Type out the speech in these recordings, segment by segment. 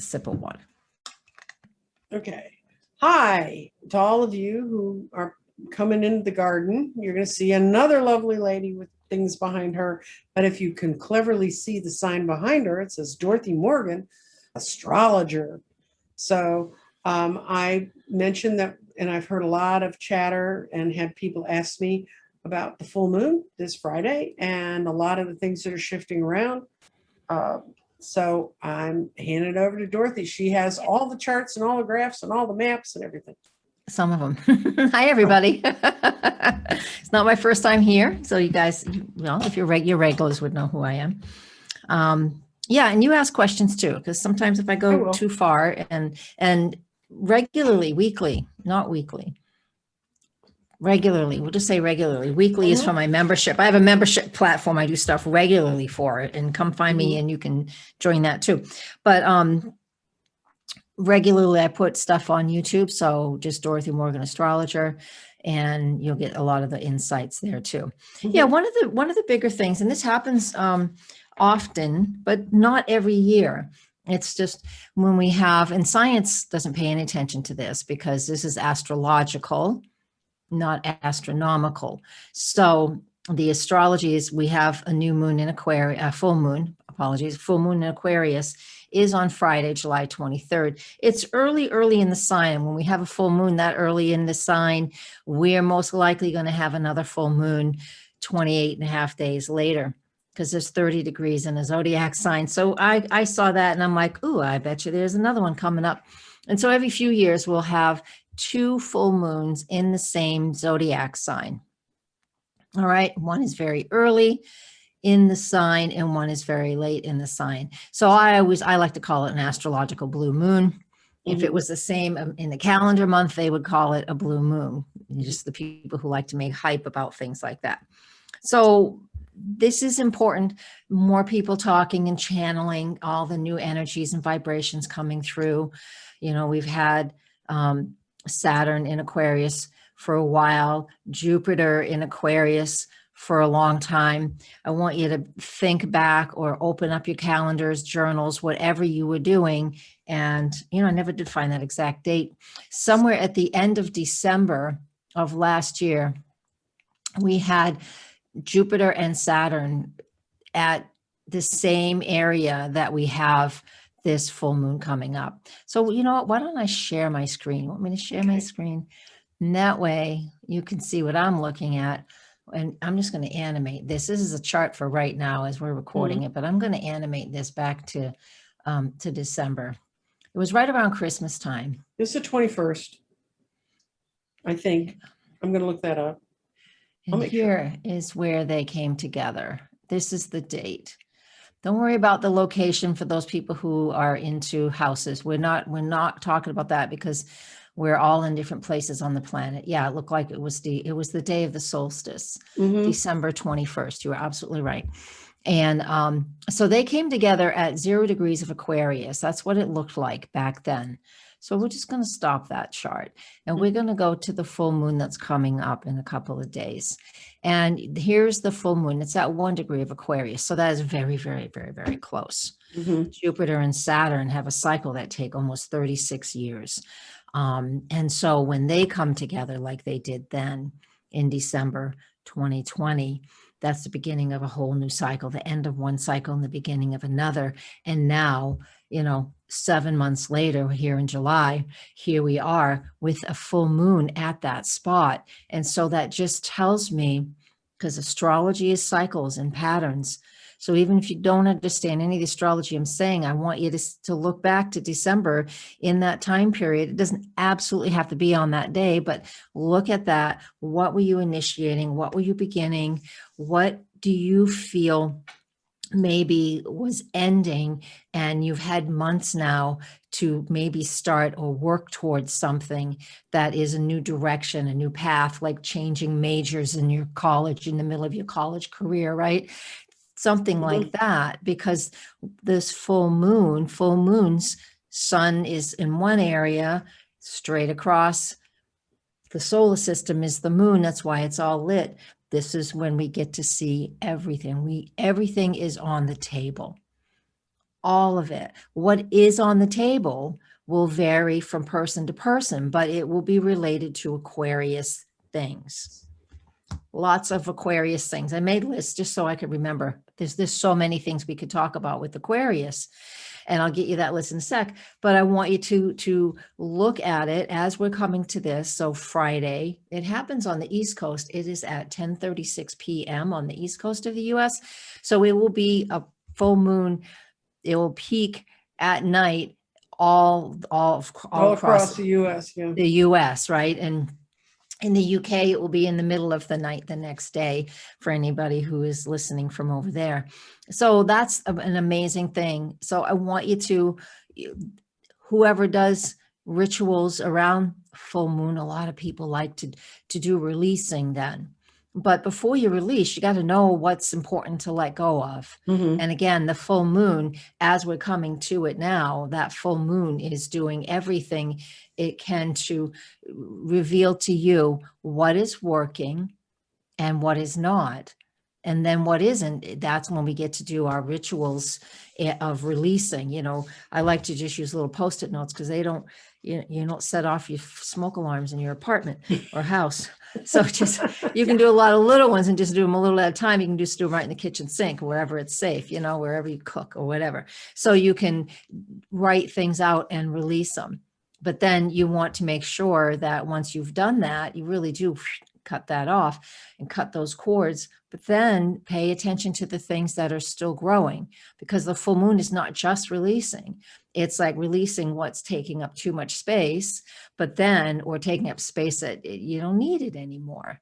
a sip of water. Okay. Hi to all of you who are coming into the garden. You're going to see another lovely lady with things behind her. But if you can cleverly see the sign behind her, it says Dorothy Morgan, astrologer. So I mentioned that, and I've heard a lot of chatter and had people ask me about the full moon this Friday and a lot of the things that are shifting around. So I'm handing it over to Dorothy. She has all the charts and all the graphs and all the maps and everything. Some of them. Hi, everybody. It's not my first time here. So you guys, well, if your regulars would know who I am. Yeah, and you ask questions too, because sometimes if I go too far and regularly, weekly, not weekly, regularly, we'll just say regularly. Weekly is for my membership. I have a membership platform I do stuff regularly for it, and come find me and you can join that too. But regularly I put stuff on YouTube, so just Dorothy Morgan astrologer, and you'll get a lot of the insights there too. Yeah, one of the bigger things, and this happens often, but not every year. It's just when we have, and science doesn't pay any attention to this because this is astrological, not astronomical. So the astrology is, we have a new moon in Aquarius, full moon in Aquarius is on Friday, July 23rd. It's early in the sign. And when we have a full moon that early in the sign, we're most likely going to have another full moon 28 and a half days later, because there's 30 degrees in a zodiac sign. So I saw that and I'm like, ooh, I bet you there's another one coming up. And so every few years we'll have 2 full moons in the same zodiac sign. All right. One is very early in the sign and one is very late in the sign. So I like to call it an astrological blue moon. If it was the same in the calendar month, they would call it a blue moon. Just the people who like to make hype about things like that. So this is important. More people talking and channeling all the new energies and vibrations coming through. You know, we've had Saturn in Aquarius for a while, Jupiter in Aquarius for a long time. I want you to think back or open up your calendars, journals, whatever you were doing. And, you know, I never did find that exact date. Somewhere at the end of December of last year, we had Jupiter and Saturn at the same area that we have this full moon coming up. So, you know what, why don't I share my screen? You want me to share my screen? And that way you can see what I'm looking at. And I'm just going to animate this. This is a chart for right now as we're recording it, but I'm going to animate this back to December. It was right around Christmas time. It's the 21st, I think. I'm going to look that up. And here is where they came together. This is the date. Don't worry about the location for those people who are into houses. We're not talking about that because we're all in different places on the planet. Yeah, it looked like it was the day of the solstice, December 21st. You were absolutely right. And so they came together at 0 degrees of Aquarius. That's what it looked like back then. So we're just going to stop that chart and we're going to go to the full moon that's coming up in a couple of days. And here's the full moon. It's at 1 degree of Aquarius. So that is very, very, very, very close. Jupiter and Saturn have a cycle that take almost 36 years. And so when they come together like they did then in December 2020, that's the beginning of a whole new cycle, the end of one cycle and the beginning of another. And now, you know, 7 months later, here in July, here we are with a full moon at that spot. And so that just tells me, because astrology is cycles and patterns. So even if you don't understand any of the astrology I'm saying, I want you to look back to December in that time period. It doesn't absolutely have to be on that day, but look at that. What were you initiating? What were you beginning? What do you feel maybe was ending, and you've had months now to maybe start or work towards something that is a new direction, a new path, like changing majors in your college, in the middle of your college career, right? Something like that, because this full moon's sun is in one area, straight across the solar system is the moon. That's why it's all lit. This is when we get to see everything. Everything is on the table. all of it. What is on the table will vary from person to person, but it will be related to Aquarius things. Lots of Aquarius things. I made lists just so I could remember. There's so many things we could talk about with Aquarius, and I'll get you that list in a sec. But I want you to look at it as we're coming to this. So Friday, it happens on the East Coast. It is at 10:36 p.m. on the East Coast of the U.S. So it will be a full moon. It will peak at night all across the US. Yeah. the US, right? And in the UK, it will be in the middle of the night the next day for anybody who is listening from over there. So that's an amazing thing. So I want you to, whoever does rituals around full moon, a lot of people like to do releasing then. But before you release, you got to know what's important to let go of. Mhm. And again, the full moon, as we're coming to it now, that full moon is doing everything it can to reveal to you what is working and what is not. And then what isn't, that's when we get to do our rituals of releasing. You know, I like to just use little Post-it notes because they don't, you don't set off your smoke alarms in your apartment or house. So just, you can do a lot of little ones and just do them a little at a time. You can just do them right in the kitchen sink, wherever it's safe, you know, wherever you cook or whatever. So you can write things out and release them. But then you want to make sure that once you've done that, you really do cut that off and cut those cords, but then pay attention to the things that are still growing, because the full moon is not just releasing. It's like releasing what's taking up too much space, but then, or taking up space that you don't need it anymore,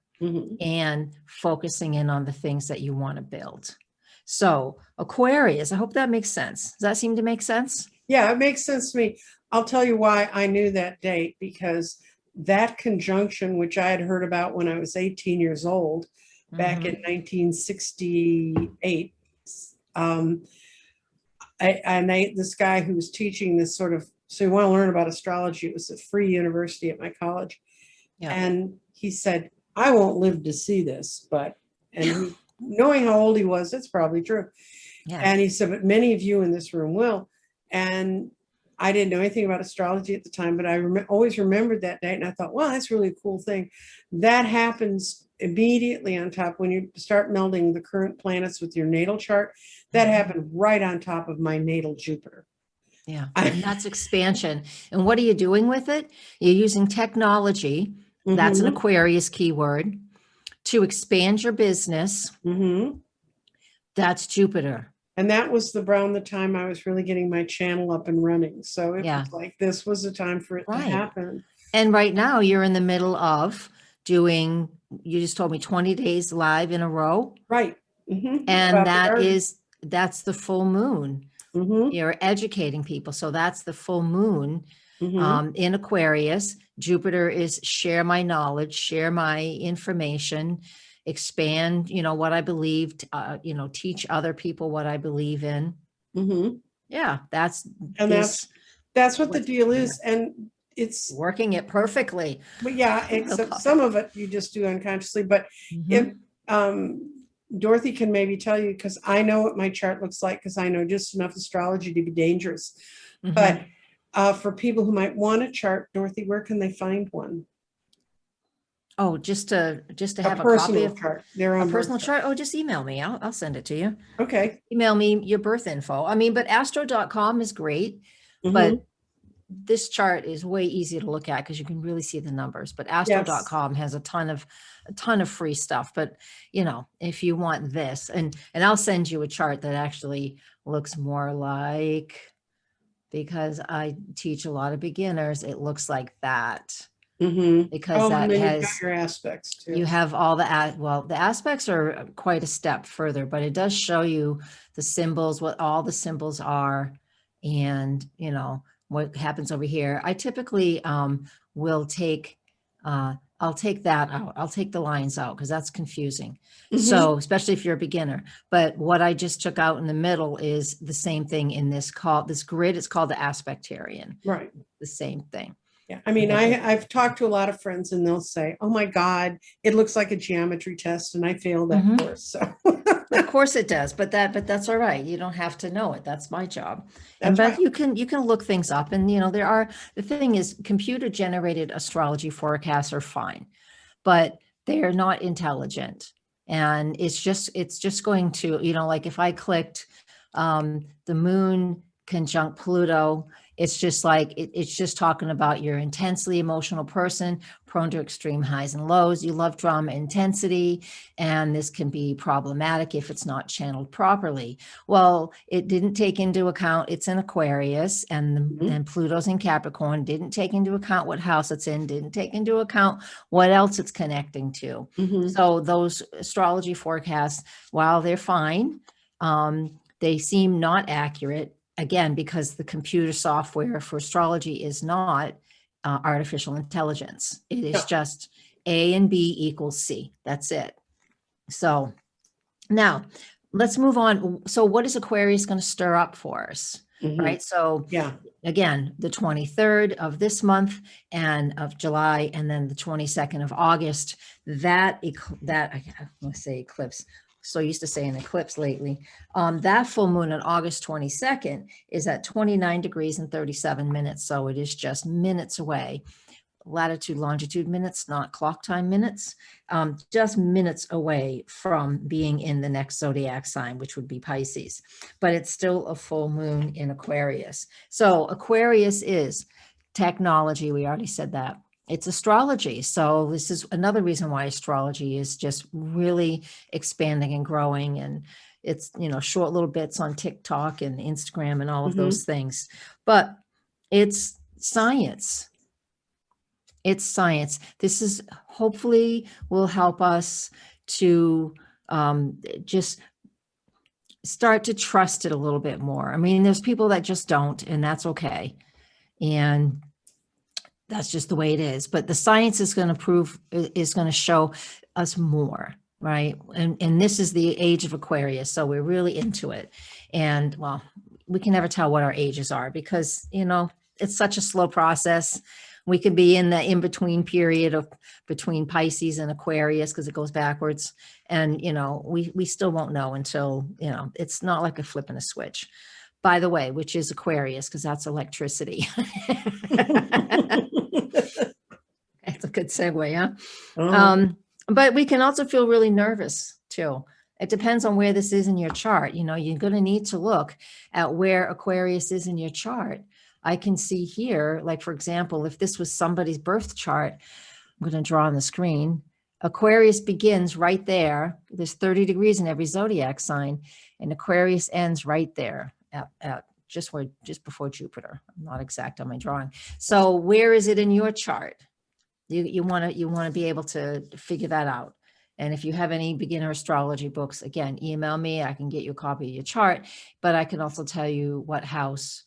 and focusing in on the things that you want to build. So Aquarius, I hope that makes sense. Does that seem to make sense? Yeah, it makes sense to me. I'll tell you why I knew that date, because that conjunction, which I had heard about when I was 18 years old, back in 1968, this guy who was teaching this sort of, so you want to learn about astrology, it was a free university at my college. Yeah. And he said, I won't live to see this, but, and knowing how old he was, that's probably true. Yeah. And he said, but many of you in this room will. And I didn't know anything about astrology at the time, but I always remembered that date. And I thought, well, that's really a cool thing. That happens immediately on top when you start melding the current planets with your natal chart. That happened right on top of my natal Jupiter. Yeah, and that's expansion. And what are you doing with it? You're using technology. That's an Aquarius keyword to expand your business. That's Jupiter. And that was around the time I was really getting my channel up and running. So it was like, this was a time for it to happen. And right now you're in the middle of doing, you just told me 20 days live in a row. Right. And that's the full moon. You're educating people. So that's the full moon in Aquarius. Jupiter is share my knowledge, share my information, expand, you know, what I believed, you know, teach other people what I believe in. Yeah, that's what the deal is. And it's working it perfectly. But yeah, except some of it you just do unconsciously. But if Dorothy can maybe tell you, because I know what my chart looks like, because I know just enough astrology to be dangerous. But for people who might want a chart, Dorothy, where can they find one? Oh, just to have a copy of chart. A personal chart. Oh, just email me. I'll send it to you. Okay. Email me your birth info. I mean, but astro.com is great, but this chart is way easier to look at because you can really see the numbers. But astro.com has a ton of free stuff. But you know, if you want this, and I'll send you a chart that actually looks more like, because I teach a lot of beginners, it looks like that. Because that has your aspects too. You have all the aspects are quite a step further, but it does show you the symbols, what all the symbols are, and you know what happens over here. I typically will take I'll take that out. I'll take the lines out because that's confusing. So especially if you're a beginner. But what I just took out in the middle is the same thing in this grid. It's called the aspectarian. Right. The same thing. Yeah, I mean, I've talked to a lot of friends and they'll say, oh my God, it looks like a geometry test and I failed that course. So Of course it does, but that's all right. You don't have to know it. That's my job. That's But right. you can look things up, and the thing is, computer generated astrology forecasts are fine, but they are not intelligent. And it's just going to, like if I clicked the moon conjunct Pluto, it's just like it's just talking about you're intensely emotional person, prone to extreme highs and lows. You love drama intensity, and this can be problematic if it's not channeled properly. Well, it didn't take into account it's in Aquarius, and Pluto's in Capricorn. Didn't take into account what house it's in. Didn't take into account what else it's connecting to. So those astrology forecasts, while they're fine, they seem not accurate, again, because the computer software for astrology is not artificial intelligence. It is just A and B equals C. That's it. So now let's move on. So what is Aquarius going to stir up for us? Right. So again, the 23rd of this month and of July, and then the 22nd of August, that let's say eclipse. So used to saying eclipse lately. That full moon on August 22nd is at 29 degrees and 37 minutes. So it is just minutes away. Latitude, longitude minutes, not clock time minutes, just minutes away from being in the next zodiac sign, which would be Pisces. But it's still a full moon in Aquarius. So Aquarius is technology. We already said that. It's astrology. So this is another reason why astrology is just really expanding and growing. And it's, short little bits on TikTok and Instagram and all of those things. But it's science. It's science. This is hopefully will help us to just start to trust it a little bit more. I mean, there's people that just don't, and that's okay. And that's just the way it is. But the science is going to show us more, right? And this is the age of Aquarius. So we're really into it. And well, we can never tell what our ages are because, it's such a slow process. We could be in the in-between period of between Pisces and Aquarius because it goes backwards. And, we still won't know until, it's not like a flip and a switch. By the way, which is Aquarius, because that's electricity. That's a good segue, huh? But we can also feel really nervous too. It depends on where this is in your chart. You're going to need to look at where Aquarius is in your chart. I can see here, like, for example, if this was somebody's birth chart, I'm going to draw on the screen. Aquarius begins right there. There's 30 degrees in every zodiac sign, and Aquarius ends right there at just before Jupiter. I'm not exact on my drawing. So where is it in your chart? You want to be able to figure that out. And if you have any beginner astrology books, again, email me. I can get you a copy of your chart, but I can also tell you what house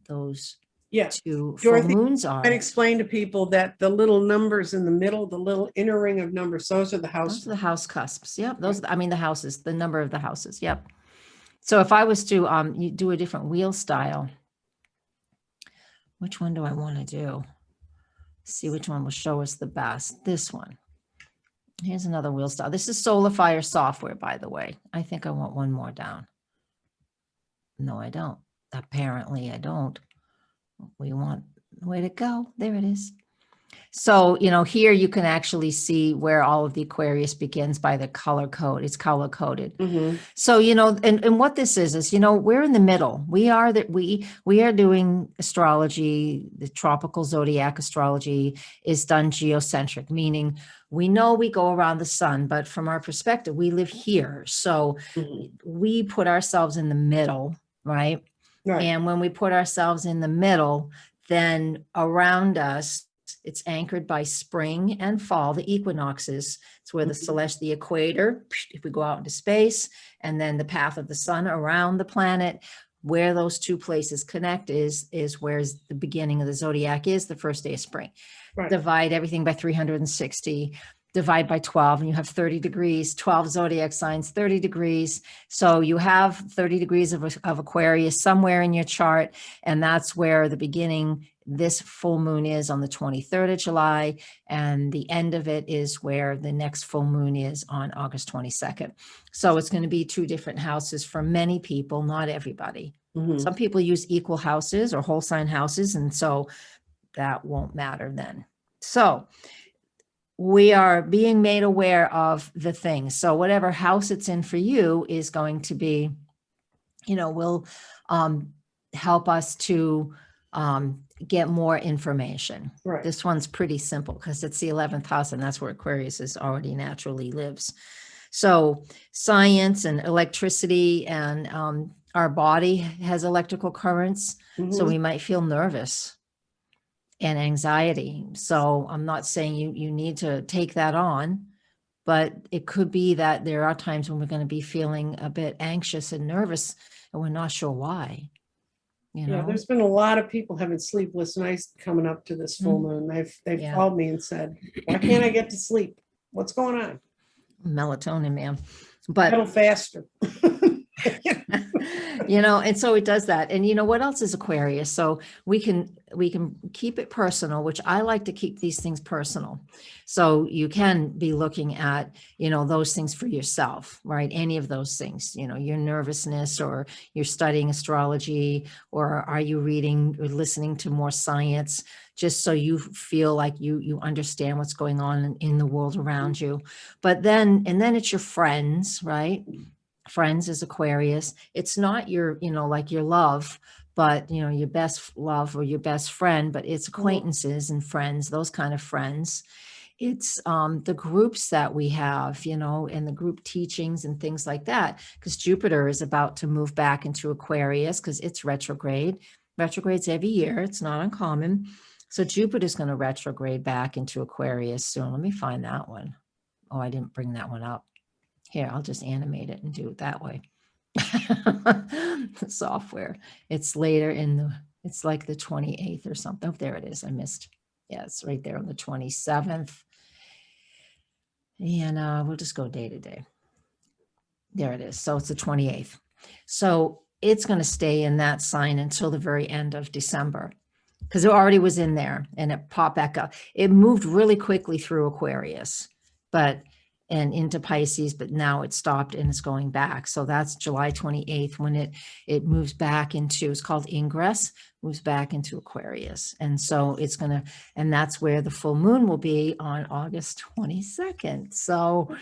those two full moons are. And explain to people that the little numbers in the middle, the little inner ring of numbers, those are the house. Those are the house cusps. Yep. The houses, the number of the houses. Yep. So if I was to you do a different wheel style, which one do I want to do? See which one will show us the best. This one. Here's another wheel style. This is Solar Fire software, by the way. I think I want one more down. No, I don't. Apparently I don't. We want, way to go. There it is. So, here you can actually see where all of the Aquarius begins by the color code. It's color coded. So, and what this is, we're in the middle. We are doing astrology. The tropical zodiac astrology is done geocentric, meaning we know we go around the sun, but from our perspective, we live here. So we put ourselves in the middle, right? And when we put ourselves in the middle, then around us, it's anchored by spring and fall, the equinoxes. It's where the equator, if we go out into space, and then the path of the sun around the planet, where those two places connect is where the beginning of the zodiac is, the first day of spring. Divide everything by 360. divide by 12 and you have 30 degrees, 12 zodiac signs, 30 degrees. So you have 30 degrees of Aquarius somewhere in your chart. And that's where the beginning, this full moon is on the 23rd of July. And the end of it is where the next full moon is on August 22nd. So it's going to be 2 different houses for many people, not everybody. Some people use equal houses or whole sign houses. And so that won't matter then. So we are being made aware of the things. So whatever house it's in for you is going to be, will help us to get more information. Right. This one's pretty simple because it's the 11th house and that's where Aquarius is already naturally lives. So science and electricity and our body has electrical currents. So we might feel nervous and anxiety. So I'm not saying you need to take that on, but it could be that there are times when we're going to be feeling a bit anxious and nervous and we're not sure why. Yeah, there's been a lot of people having sleepless nights coming up to this full moon. They've called me and said, why can't I get to sleep? What's going on? Melatonin, man. But a little faster. And so it does that. And what else is Aquarius? So we can keep it personal, which I like to keep these things personal. So you can be looking at, those things for yourself, right? Any of those things, your nervousness, or you're studying astrology, or are you reading or listening to more science, just so you feel like you understand what's going on in the world around you. But then it's your friends, right? Friends is Aquarius. It's not your, like your love, but your best love or your best friend, but it's acquaintances and friends, those kind of friends. It's the groups that we have, and the group teachings and things like that, because Jupiter is about to move back into Aquarius because it's retrograde. Retrogrades every year. It's not uncommon. So Jupiter is going to retrograde back into Aquarius soon. Let me find that one. Oh, I didn't bring that one up. Here, I'll just animate it and do it that way. The software. It's later it's like the 28th or something. Oh, there it is. I missed. Yeah, it's right there on the 27th. And we'll just go day to day. There it is. So it's the 28th. So it's going to stay in that sign until the very end of December, because it already was in there and it popped back up. It moved really quickly through Aquarius, and into Pisces, but now it stopped and it's going back. So that's July 28th when it moves back into, it's called ingress, moves back into Aquarius. And so and that's where the full moon will be on August 22nd. So,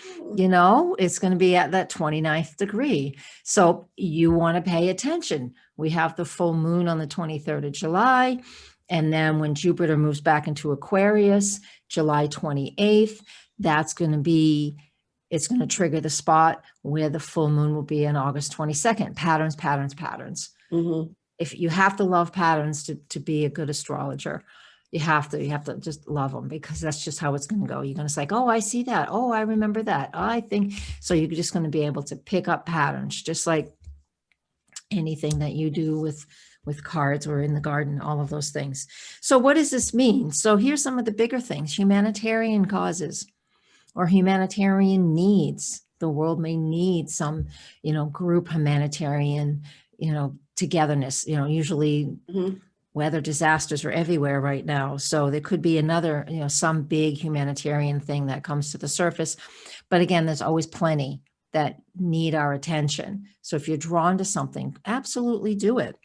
it's going to be at that 29th degree. So you want to pay attention. We have the full moon on the 23rd of July. And then when Jupiter moves back into Aquarius, July 28th, it's going to trigger the spot where the full moon will be on August 22nd. Patterns. If you have to love patterns to be a good astrologer, you have to just love them, because that's just how it's going to go. You're going to say, oh, I see that. Oh, I remember that. I think so. You're just going to be able to pick up patterns, just like anything that you do with cards or in the garden, all of those things. So what does this mean? So here's some of the bigger things: humanitarian causes or humanitarian needs. The world may need some, group humanitarian, togetherness. Usually weather disasters are everywhere right now. So there could be another, some big humanitarian thing that comes to the surface. But again, there's always plenty that need our attention. So if you're drawn to something, absolutely do it.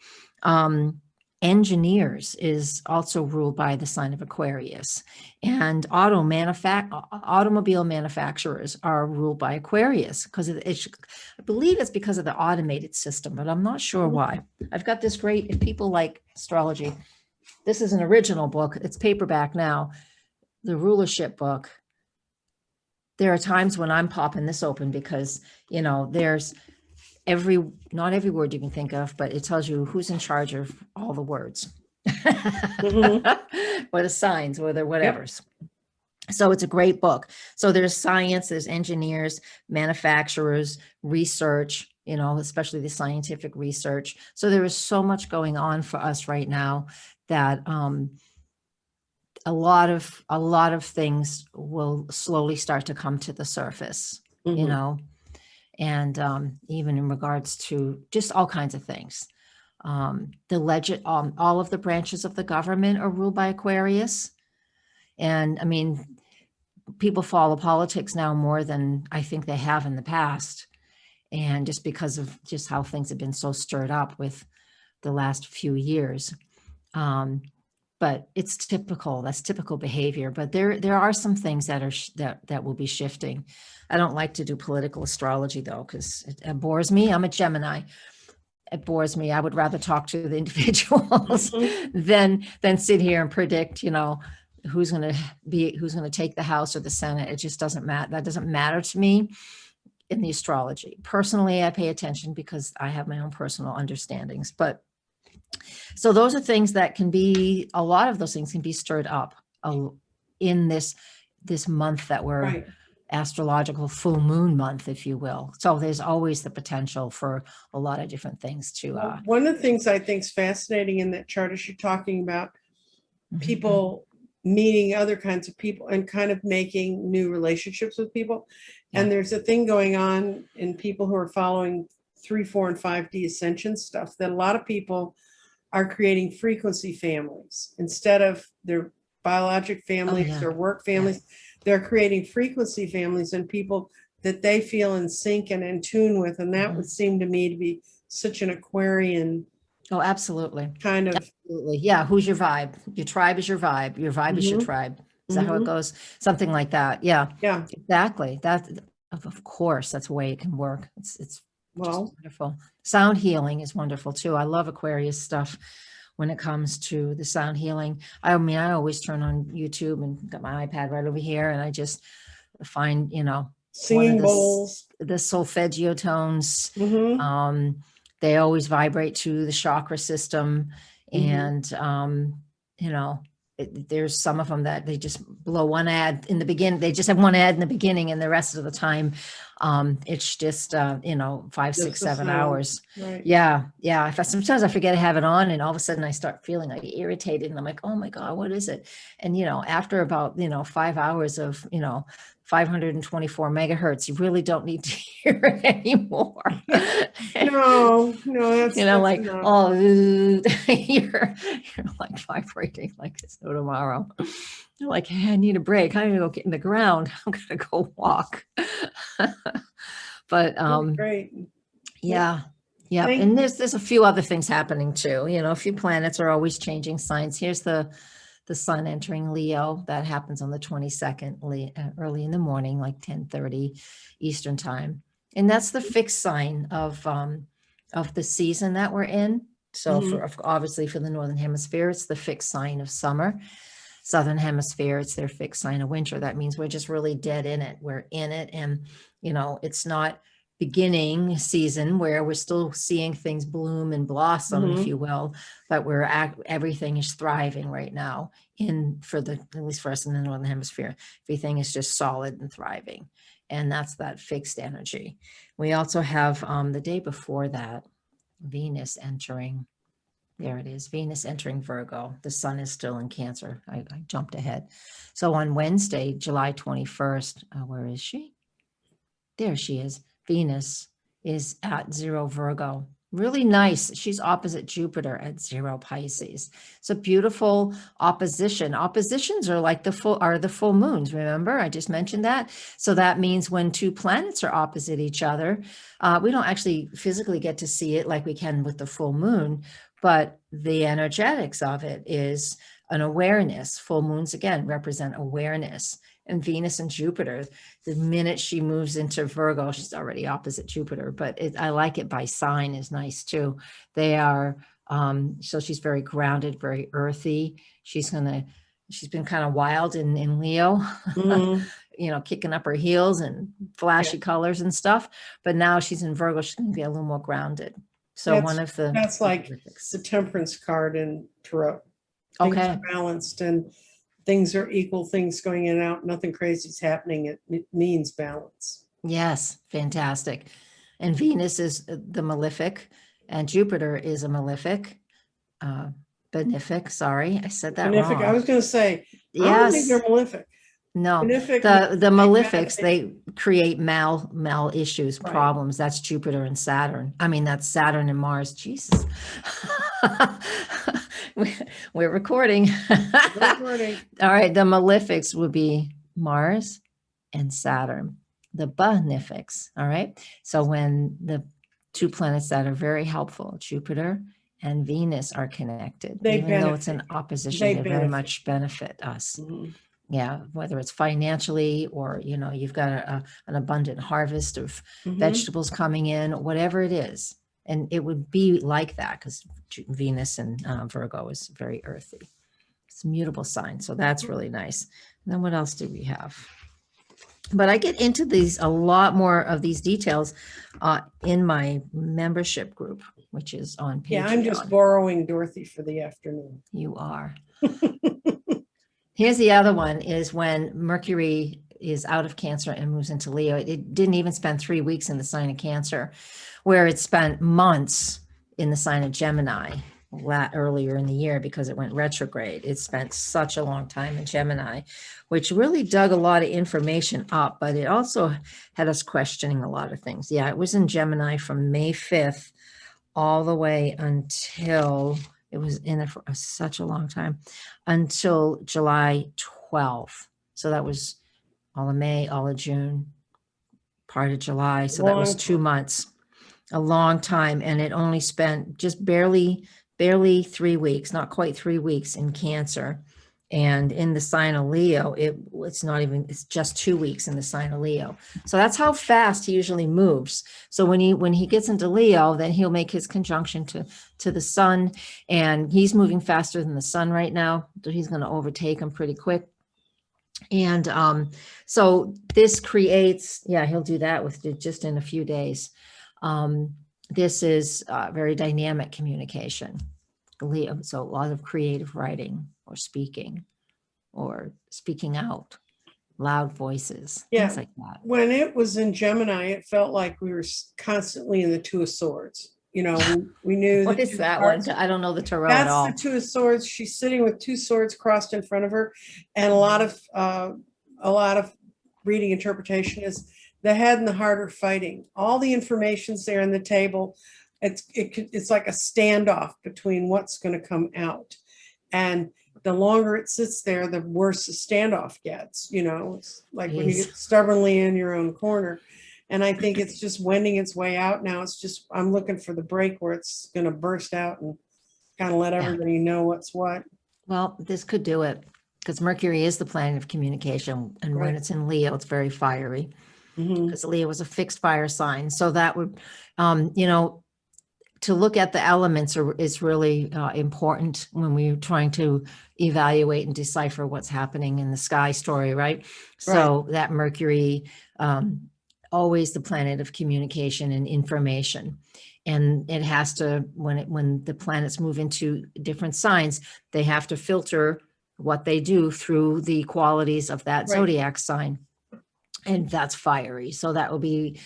Engineers is also ruled by the sign of Aquarius, and automobile manufacturers are ruled by Aquarius, because I believe it's because of the automated system, but I'm not sure why. I've got this great, if people like astrology, this is an original book. It's paperback now, the rulership book. There are times when I'm popping this open because, there's not every word you can think of, but it tells you who's in charge of all the words or the signs or the whatevers. Yep. So it's a great book. So there's science, there's engineers, manufacturers, research, especially the scientific research. So there is so much going on for us right now that a lot of things will slowly start to come to the surface, you Mhm. know, and even in regards to just all kinds of things. All of the branches of the government are ruled by Aquarius. And I mean, people follow politics now more than I think they have in the past. And just because of just how things have been so stirred up with the last few years. But it's typical. That's typical behavior. But there are some things that are that will be shifting. I don't like to do political astrology though, because it bores me. I'm a Gemini. It bores me. I would rather talk to the individuals Mhm. than sit here and predict, who's going to take the House or the Senate. It just doesn't matter. That doesn't matter to me in the astrology. Personally, I pay attention because I have my own personal understandings. But so those are things that can be, a lot of those things can be stirred up in this month that we're Right. astrological full moon month, if you will. So there's always the potential for a lot of different things to Well, one of the things I think is fascinating in that chart is you're talking about people meeting other kinds of people and kind of making new relationships with people. Yeah. And there's a thing going on in people who are following 3, 4, and 5D ascension stuff that a lot of people are creating frequency families instead of their biologic families yeah. or work families. They're creating frequency families and people that they feel in sync and in tune with. And that would seem to me to be such an Aquarian Oh, absolutely. kind of. Absolutely. Yeah. Who's your vibe? Your tribe is your vibe. Your vibe is your Mhm. tribe. Is that how it Mhm. goes? Something like that. Yeah, Yeah. exactly. That, of course, that's the way it can work. It's just Well, wonderful. Sound healing is wonderful too. I love Aquarius stuff when it comes to the sound healing. I mean, I always turn on YouTube and got my iPad right over here, and I just find, one of singing bowls. the solfeggio tones. Mhm. They always vibrate to the chakra system, Mhm. and there's some of them that they just blow one ad in the beginning. They just have one ad in the beginning, and the rest of the time, it's just 5, Just 6, the 7 sound. hours. Right. Yeah, yeah. Sometimes I forget I have it on, and all of a sudden I start feeling like irritated, and I'm like, oh my god, what is it? And after about 5 hours of 524 megahertz, you really don't need to hear it anymore. No, that's Like, enough. oh, you're like vibrating like it's no tomorrow. You're like, hey, I need a break. I need to go get in the ground. I'm gonna go walk. But Great. yeah. Yeah. Thank And there's a few other things happening too. A few planets are always changing signs. Here's the sun entering Leo. That happens on the 22nd, early in the morning, like 10:30 Eastern time. And that's the fixed sign of the season that we're in. So obviously for the Northern Hemisphere, it's the fixed sign of summer. Southern Hemisphere, it's their fixed sign of winter. That means we're just really dead in it. We're in it. And, it's not beginning season where we're still seeing things bloom and blossom, if you will, but everything is thriving right now at least for us in the Northern Hemisphere. Everything is just solid and thriving. And that's that fixed energy. We also have the day before that, Venus entering. There it is, Venus entering Virgo. The sun is still in Cancer. I jumped ahead. So on Wednesday, July 21st, where is she? There she is. Venus is at 0 Virgo. Really nice. She's opposite Jupiter at 0 Pisces. It's a beautiful opposition. Oppositions are like the full moons. Remember, I just mentioned that. So that means when two planets are opposite each other, we don't actually physically get to see it like we can with the full moon, but the energetics of it is an awareness. Full moons, again, represent awareness. And Venus and Jupiter, the minute she moves into Virgo, she's already opposite Jupiter, but I like it by sign is nice too. They are, so she's very grounded, very earthy. She's been kind of wild in Leo, kicking up her heels and flashy colors and stuff. But now she's in Virgo, she's going to be a little more grounded. So that's like the Temperance card in Tarot. Things are balanced and things are equal, things going in and out, nothing crazy is happening. It means balance. Yes, fantastic. And Venus is the malefic, and Jupiter is a malefic, benefic. Sorry, I said that Benefic, I wrong. was going to say, I don't think Yes. they're malefic. No, Benefic the means malefics, pragmatic. they create mal issues, Right. problems. That's Jupiter and Saturn. I mean, that's Saturn and Mars. Jesus. We're recording. Recording. All right, the malefics would be Mars and Saturn. The benefics, all right? So when the two planets that are very helpful, Jupiter and Venus, are connected, They even though it's in benefit. opposition, They they very benefit. much benefit us. Mhm. Yeah, whether it's financially or, you've got an abundant harvest of Mhm. vegetables coming in, whatever it is. And it would be like that because Venus and Virgo is very earthy. It's a mutable sign. So that's really nice. And then what else do we have? But I get into a lot more of these details in my membership group, which is on Patreon. Yeah, I'm just borrowing Dorothy for the afternoon. You are. Here's the other one is when Mercury is out of Cancer and moves into Leo. It didn't even spend 3 weeks in the sign of Cancer, where it spent months in the sign of Gemini earlier in the year because it went retrograde. It spent such a long time in Gemini, which really dug a lot of information up, but it also had us questioning a lot of things. Yeah, it was in Gemini from May 5th all the way until it was in it for such a long time, until July 12th. So that was all of May, all of June, part of July. So that was 2 months, a long time. And it only spent just barely 3 weeks, not quite 3 weeks in Cancer. And in the sign of Leo, it's just 2 weeks in the sign of Leo. So that's how fast he usually moves. So when he gets into Leo, then he'll make his conjunction to the sun, and he's moving faster than the sun right now. So he's going to overtake him pretty quick. And so this creates, he'll do that with just in a few days. This is very dynamic communication. Leo, so a lot of creative writing or speaking out, loud voices, things like that. When it was in Gemini, it felt like we were constantly in the Two of Swords. We knew What is that one? I don't know the tarot at all. That's the Two of Swords. She's sitting with two swords crossed in front of her, and a lot of reading interpretation is the head and the heart are fighting. All the information's there on the table. It's like a standoff between what's going to come out, and the longer it sits there, the worse the standoff gets. It's like when you get stubbornly in your own corner. And I think it's just wending its way out now. It's just, I'm looking for the break where it's going to burst out and kind of let everybody know what's what. Well, this could do it because Mercury is the planet of communication. And when it's in Leo, it's very fiery because Leo is a fixed fire sign. So that would, to look at the elements is really important when we're trying to evaluate and decipher what's happening in the sky story, right? So that Mercury, always the planet of communication and information. And it has to, when the planets move into different signs, they have to filter what they do through the qualities of that zodiac sign. And that's fiery. So that will be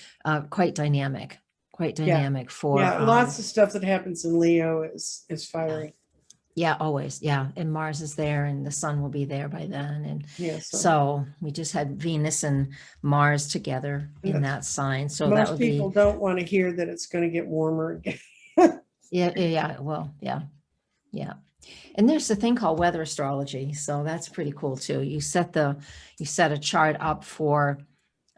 quite dynamic for lots of stuff that happens in Leo is fiery. Yeah, always. Yeah. And Mars is there and the sun will be there by then. And so we just had Venus and Mars together in that sign. So most that would people don't want to hear that it's going to get warmer again. Yeah. Well, yeah. And there's a thing called weather astrology. So that's pretty cool too. You set a chart up for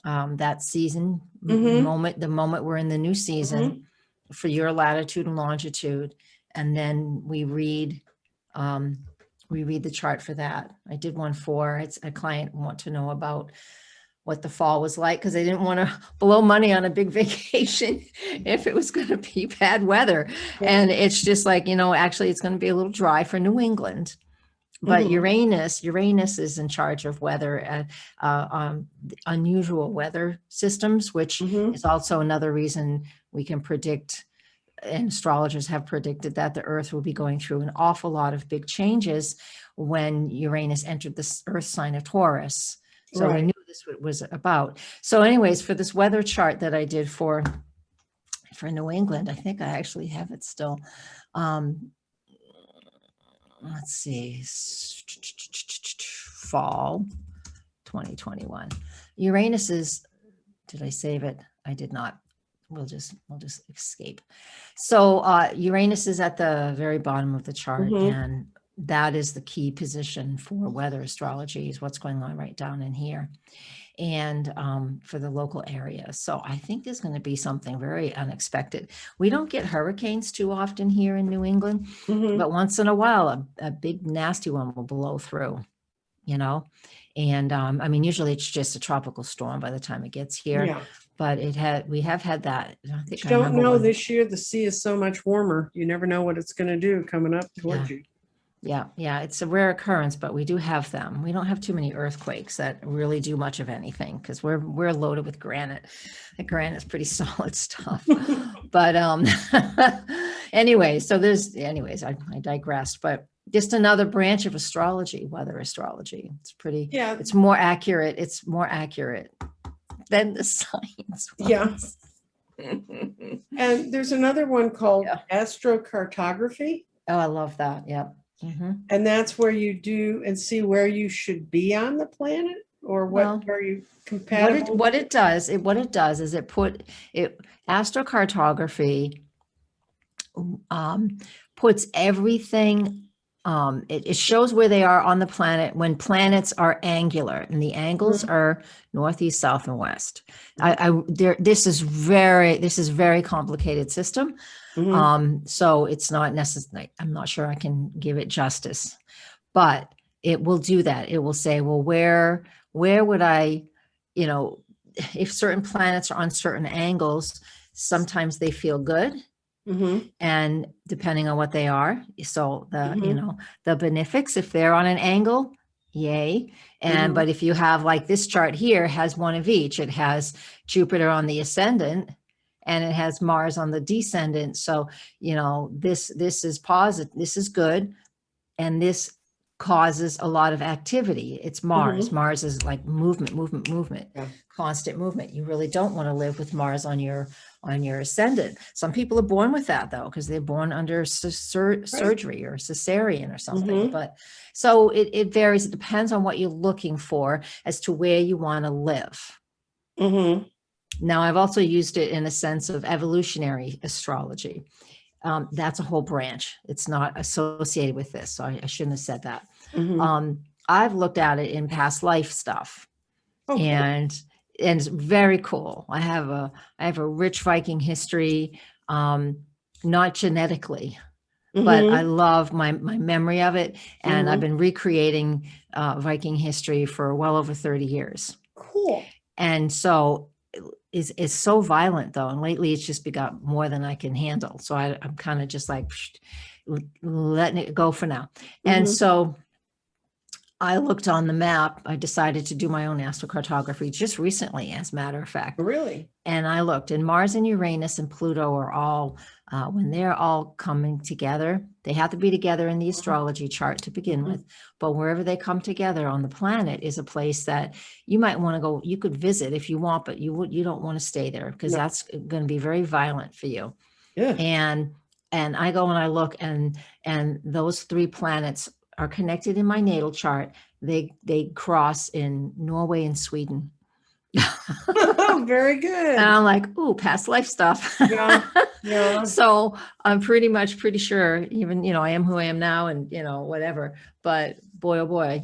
that season moment, the moment we're in the new season for your latitude and longitude. And then we read the chart for that. I did one for it's a client want to know about what the fall was like because they didn't want to blow money on a big vacation if it was going to be bad weather. And it's just like, actually it's going to be a little dry for New England. But Uranus is in charge of weather, unusual weather systems, which is also another reason we can predict, and astrologers have predicted that the Earth will be going through an awful lot of big changes when Uranus entered the Earth sign of Taurus. So we knew this was about. So anyways, for this weather chart that I did for New England, I think I actually have it still. Let's see, fall 2021. Uranus is, did I save it? I did not. We'll just escape. So Uranus is at the very bottom of the chart, and that is the key position for weather astrology, is what's going on right down in here, and for the local area. So I think there's going to be something very unexpected. We don't get hurricanes too often here in New England, but once in a while, a big nasty one will blow through, you know. And I mean, usually it's just a tropical storm by the time it gets here. Yeah. But we have had that. I think You don't know this year, the sea is so much warmer. You never know what it's going to do coming up towards you. Yeah, it's a rare occurrence, but we do have them. We don't have too many earthquakes that really do much of anything because we're loaded with granite. The granite's pretty solid stuff. But anyway, so I digressed. But just another branch of astrology, weather astrology. It's pretty. Yeah. It's more accurate. It's more accurate than the science ones. Yeah. And there's another one called Astrocartography. Oh, I love that. Yeah. And that's where you do and see where you should be on the planet, or where you compatible. What it does is astrocartography puts everything. It shows where they are on the planet when planets are angular, and the angles are north, east, south, and west. This is very complicated system. So it's not necessary. I'm not sure I can give it justice, but it will do that. It will say, well, where would I, if certain planets are on certain angles, sometimes they feel good. And depending on what they are, so the benefics, if they're on an angle, yay. And but if you have, like, this chart here has one of each. It has Jupiter on the ascendant and it has Mars on the descendant. So this is positive, this is good, and this causes a lot of activity. It's Mars. Mars is like movement, constant movement. You really don't want to live with Mars on your ascendant. Some people are born with that, though, because they're born under surgery or cesarean or something. But so it varies. It depends on what you're looking for as to where you want to live. Now, I've also used it in a sense of evolutionary astrology. That's a whole branch. It's not associated with this, so I shouldn't have said that. I've looked at it in past life stuff, and it's very cool. I have a rich Viking history, not genetically, but I love my memory of it, and I've been recreating Viking history for well over 30 years. Cool. And so is so violent, though, and lately it's just got more than I can handle. So I'm kind of just like letting it go for now. And so I looked on the map. I decided to do my own astrocartography just recently, as a matter of fact. Really? And I looked, and Mars and Uranus and Pluto are all, when they're all coming together, they have to be together in the astrology chart to begin with. But wherever they come together on the planet is a place that you might want to go. You could visit if you want, but you don't want to stay there because that's going to be very violent for you. Yeah. And I go and I look, and those three planets are connected in my natal chart. They cross in Norway and Sweden. Very good. And I'm like, ooh, past life stuff. Yeah. So I'm pretty sure, even, I am who I am now, and, whatever. But boy, oh boy,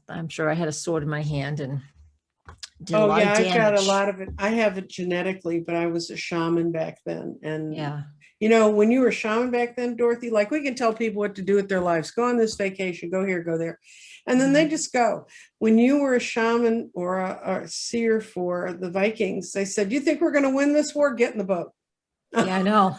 I'm sure I had a sword in my hand and did a lot of damage. I've got a lot of it. I have it genetically, but I was a shaman back then. And when you were a shaman back then, Dorothy, like, we can tell people what to do with their lives. Go on this vacation, go here, go there. And then they just go. When you were a shaman or a seer for the Vikings, they said, you think we're going to win this war? Get in the boat. Yeah, I know.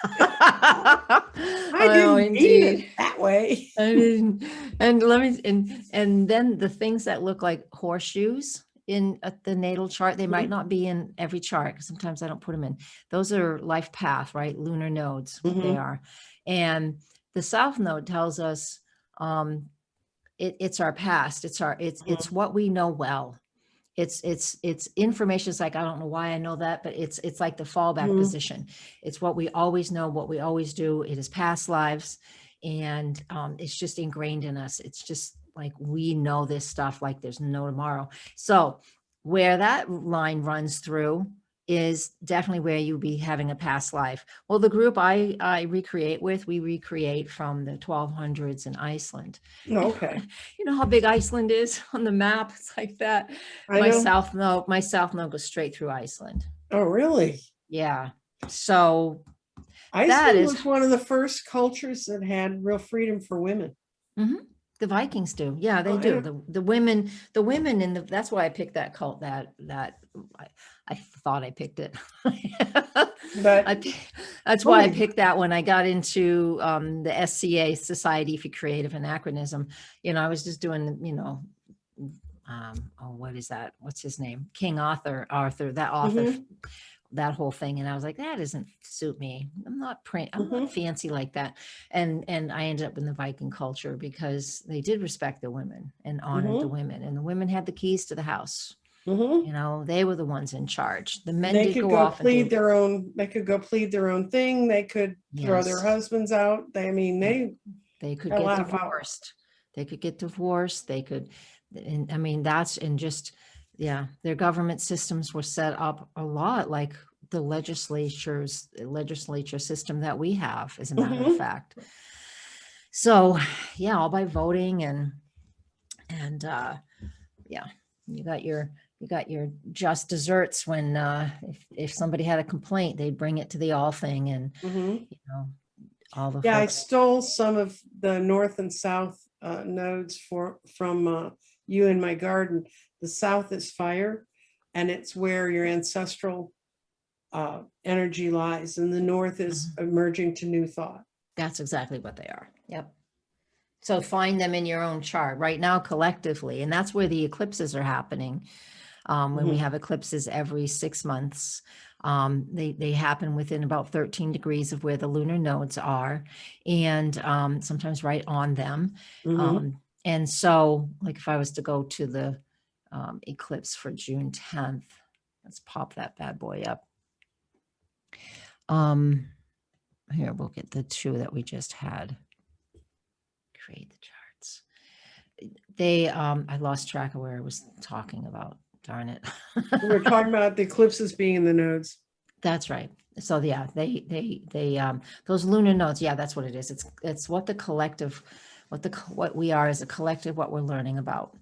I didn't mean it that way. I didn't. And then the things that look like horseshoes in the natal chart, they might not be in every chart, because sometimes I don't put them in. Those are life path, right? Lunar nodes, they are. And the south node tells us it's our past. It's what we know well. It's information. It's like, I don't know why I know that, but it's like the fallback position. It's what we always know, what we always do. It is past lives, and it's just ingrained in us. It's just like we know this stuff like there's no tomorrow. So where that line runs through is definitely where you'll be having a past life. Well, the group I recreate with, we recreate from the 1200s in Iceland. Okay. You know how big Iceland is on the map? It's like that. I My know. south node goes straight through Iceland. Oh, really? Yeah. So that Iceland is, was one of the first cultures that had real freedom for women. mhm, the Vikings do. Yeah, they Oh, do. yeah. The women in the, that's why I picked that cult, I thought I picked it. But That's why I picked that when I got into the SCA, Society for Creative Anachronism. You know, I was just doing, you know, oh, what is that? What's his name? King Arthur, that author, Mhm. that whole thing. And I was like, that doesn't suit me. I'm not fancy like that. And I ended up in the Viking culture because they did respect the women and honored the women, and the women had the keys to the house. You know, they were the ones in charge. The men They did could go go off and do, plead their own. They could go plead their own thing. They could throw their yes, husbands out. I mean, they could had a get lot of power. divorced. They could get divorced. They could, and I mean, that's, and just, yeah, their government systems were set up a lot like the legislature system that we have, as a matter of fact. So yeah, all by voting and yeah, you got your just desserts when if somebody had a complaint, they'd bring it to the all thing, and you know, all the Yeah, I folks. stole some of the north and south nodes from you in my garden. The south is fire, and it's where your ancestral energy lies, and the north is emerging to new thought. That's exactly what they are. Yep. So find them in your own chart right now collectively, and that's where the eclipses are happening. When we have eclipses every 6 months, they happen within about 13 degrees of where the lunar nodes are, and sometimes right on them. And so, like if I was to go to the eclipse for June 10th, let's pop that bad boy up. Here, we'll get the two that we just had. Create the charts. They, I lost track of where I was talking about. Darn it. We're talking about the eclipses being in the nodes. That's right. So yeah, those lunar nodes, yeah, that's what it is. It's what the collective, what we are as a collective, what we're learning about,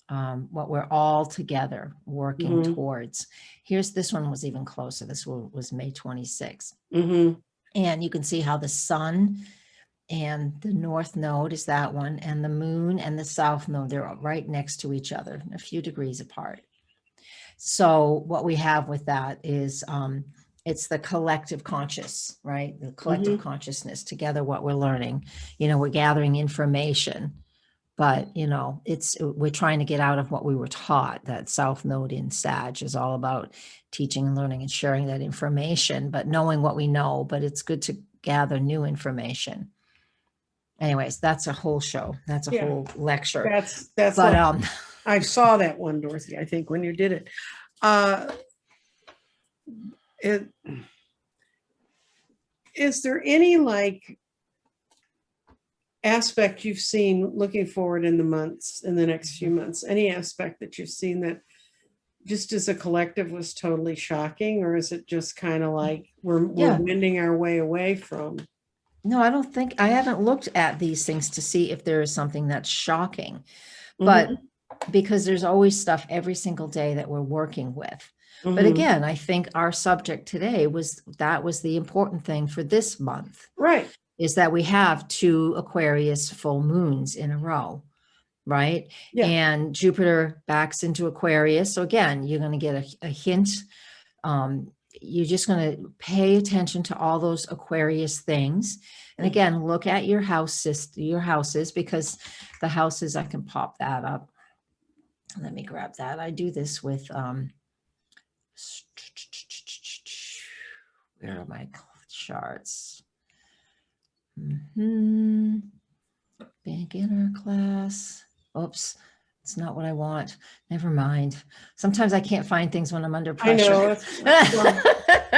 what we're all together working towards. This one was even closer. This one was May 26th. And you can see how the sun and the north node is that one, and the moon and the south node, they're right next to each other, a few degrees apart. So what we have with that is it's the collective conscious, right? The collective consciousness together, what we're learning. You know, we're gathering information, but you know, we're trying to get out of what we were taught. That south node in Sag is all about teaching and learning and sharing that information, but knowing what we know, but it's good to gather new information. Anyways, that's a whole show. That's a whole lecture. That's but I saw that one, Dorothy, I think, when you did it. Is there any like aspect you've seen looking forward in the next few months, any aspect that you've seen that just as a collective was totally shocking, or is it just kind of like we're wending our way away from? No, I haven't looked at these things to see if there is something that's shocking, but because there's always stuff every single day that we're working with. But again, I think our subject today was the important thing for this month. Right. Is that we have 2 Aquarius full moons in a row, right? Yeah. And Jupiter backs into Aquarius. So again, you're going to get a hint. You're just going to pay attention to all those Aquarius things. And again, look at your houses, because the houses, I can pop that up. Let me grab that. I do this with, where are my charts? Beginner class. Oops, it's not what I want. Never mind. Sometimes I can't find things when I'm under pressure. I know.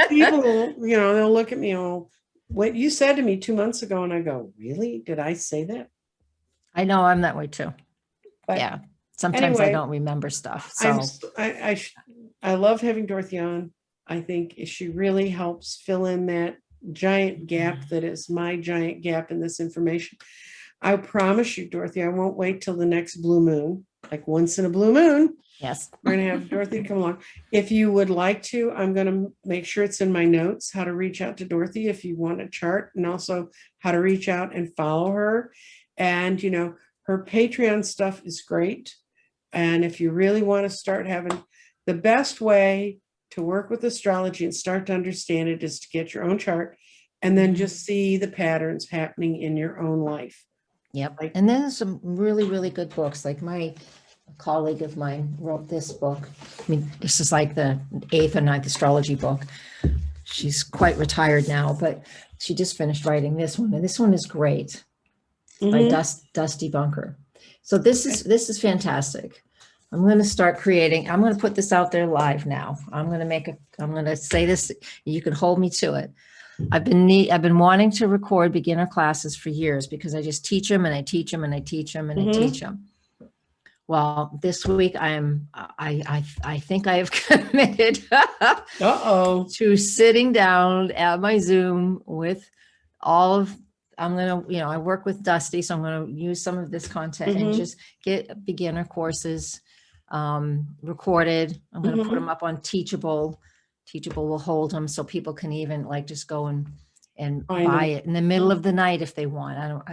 People, you know, they'll look at me, oh, what you said to me 2 months ago, and I go, really? Did I say that? I know, I'm that way too. But Yeah. Sometimes I anyway, don't remember stuff. I'm So I love having Dorothy on. I think she really helps fill in that giant gap that is my giant gap in this information. I promise you, Dorothy, I won't wait till the next blue moon. Like once in a blue moon, yes. we're going to have Dorothy come along. If you would like to, I'm going to make sure it's in my notes how to reach out to Dorothy if you want a chart, and also how to reach out and follow her. And, you know, her Patreon stuff is great. And if you really want to start having the best way to work with astrology and start to understand it is to get your own chart and then just see the patterns happening in your own life. Yep. Like- And then some really, really good books. Like my colleague of mine wrote this book. I mean, this is like the 8th or 9th astrology book. She's quite retired now, but she just finished writing this one. And this one is great. By Dusty Bunker. So this is fantastic. I'm going to start creating. I'm going to put this out there live now. I'm going to say this. You can hold me to it. I've been wanting to record beginner classes for years because I just teach them and I teach them and I teach them and I teach them. Well, this week I think I have committed to sitting down at my Zoom with all of, I work with Dusty, so I'm going to use some of this content and just get beginner courses recorded. I'm going to put them up on Teachable. Teachable will hold them so people can even like just go and buy it in the middle of the night if they want.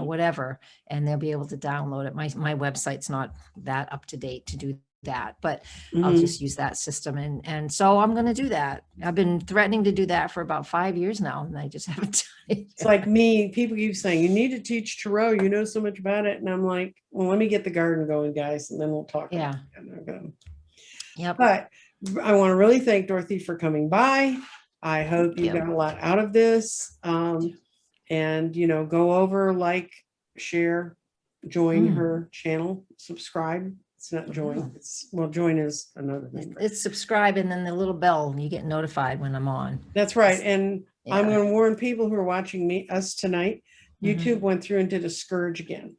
Whatever, and they'll be able to download it. My website's not that up to date to do that, but I'll just use that system. And so I'm going to do that. I've been threatening to do that for about 5 years now, and I just haven't done it. It's like me, people keep saying, you need to teach tarot. You know so much about it. And I'm like, well, let me get the garden going, guys, and then we'll talk. Yeah. Yep. But I want to really thank Dorothy for coming by. I hope you got a lot out of this. And, go over, like, share, join her channel, subscribe. It's not join. Join is another thing. It's subscribe and then the little bell, you get notified when I'm on. That's right. And I'm going to warn people who are watching us tonight. YouTube went through and did a scourge again.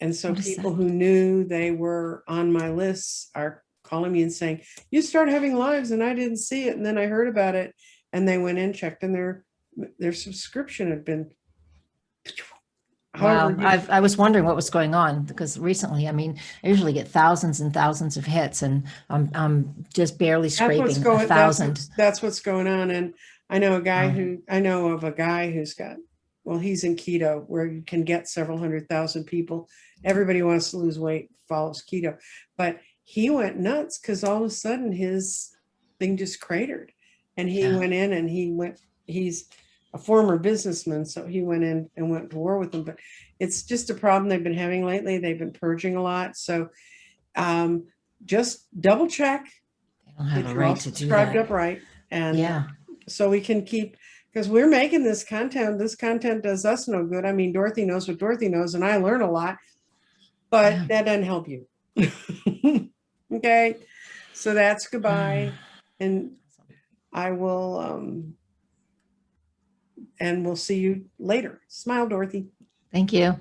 And so people who knew they were on my list are calling me and saying, you started having lives and I didn't see it. And then I heard about it and they went in, checked, and their subscription had been. Wow. I was wondering what was going on because recently, I usually get thousands and thousands of hits and I'm just barely scraping 1,000. That's what's going on. And I know of a guy who's got, he's in keto where you can get several 100,000 people. Everybody wants to lose weight, follows keto, but he went nuts because all of a sudden his thing just cratered and he went in and he's a former businessman. So he went in and went to war with them, but it's just a problem they've been having lately. They've been purging a lot. So just double check. They don't have a right to do that. Up right. And so we can keep, because we're making this content. This content does us no good. I mean, Dorothy knows what Dorothy knows, and I learn a lot, but that doesn't help you. Okay. So that's goodbye. And I will, and we'll see you later. Smile, Dorothy. Thank you.